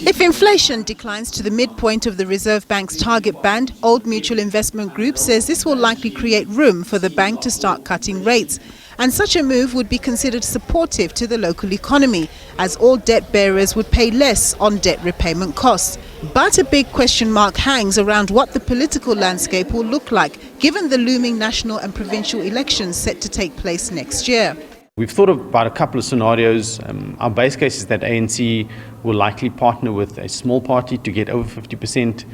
If inflation declines to the midpoint of the Reserve Bank's target band, Old Mutual Investment Group says this will likely create room for the bank to start cutting rates. And such a move would be considered supportive to the local economy, as all debt bearers would pay less on debt repayment costs. But a big question mark hangs around what the political landscape will look like, given the looming national and provincial elections set to take place next year. We've thought about a couple of scenarios. Our base case is that ANC will likely partner with a small party to get over 50%.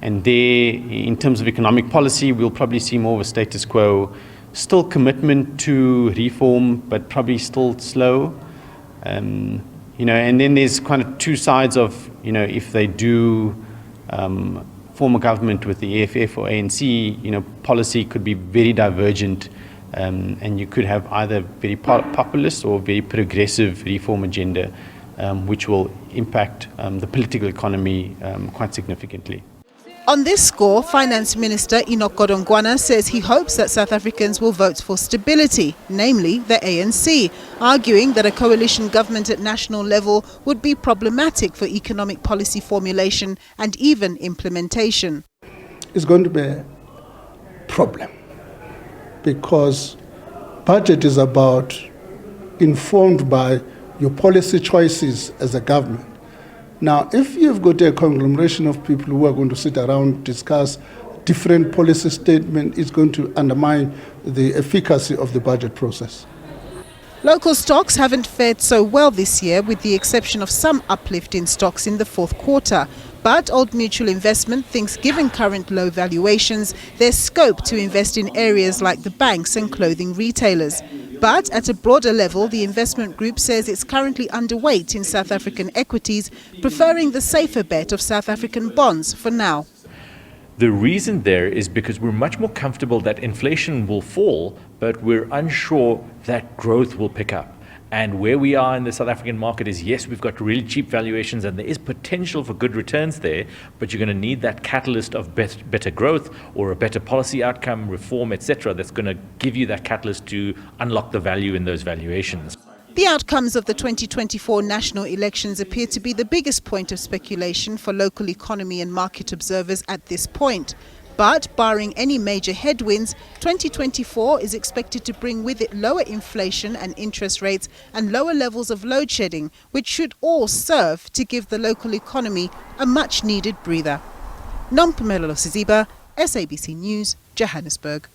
And there, in terms of economic policy, we'll probably see more of a status quo. Still commitment to reform, but probably still slow. And then there's kind of two sides of, if they do form a government with the EFF or ANC, policy could be very divergent. And you could have either very populist or very progressive reform agenda, which will impact the political economy quite significantly. On this score, Finance Minister Enoch Godongwana says he hopes that South Africans will vote for stability, namely the ANC, arguing that a coalition government at national level would be problematic for economic policy formulation and even implementation. It's going to be a problem, because budget is informed by your policy choices as a government. Now, if you've got a conglomeration of people who are going to sit around, discuss different policy statements, it's going to undermine the efficacy of the budget process. Local stocks haven't fared so well this year, with the exception of some uplift in stocks in the fourth quarter. But Old Mutual Investment thinks, given current low valuations, there's scope to invest in areas like the banks and clothing retailers. But at a broader level, the investment group says it's currently underweight in South African equities, preferring the safer bet of South African bonds for now. The reason there is because we're much more comfortable that inflation will fall, but we're unsure that growth will pick up. And where we are in the South African market is, yes, we've got really cheap valuations and there is potential for good returns there, but you're going to need that catalyst of better growth or a better policy outcome, reform, etc., that's going to give you that catalyst to unlock the value in those valuations. The outcomes of the 2024 national elections appear to be the biggest point of speculation for local economy and market observers at this point. But barring any major headwinds, 2024 is expected to bring with it lower inflation and interest rates and lower levels of load shedding, which should all serve to give the local economy a much-needed breather. Nompumelelo Siziba, SABC News, Johannesburg.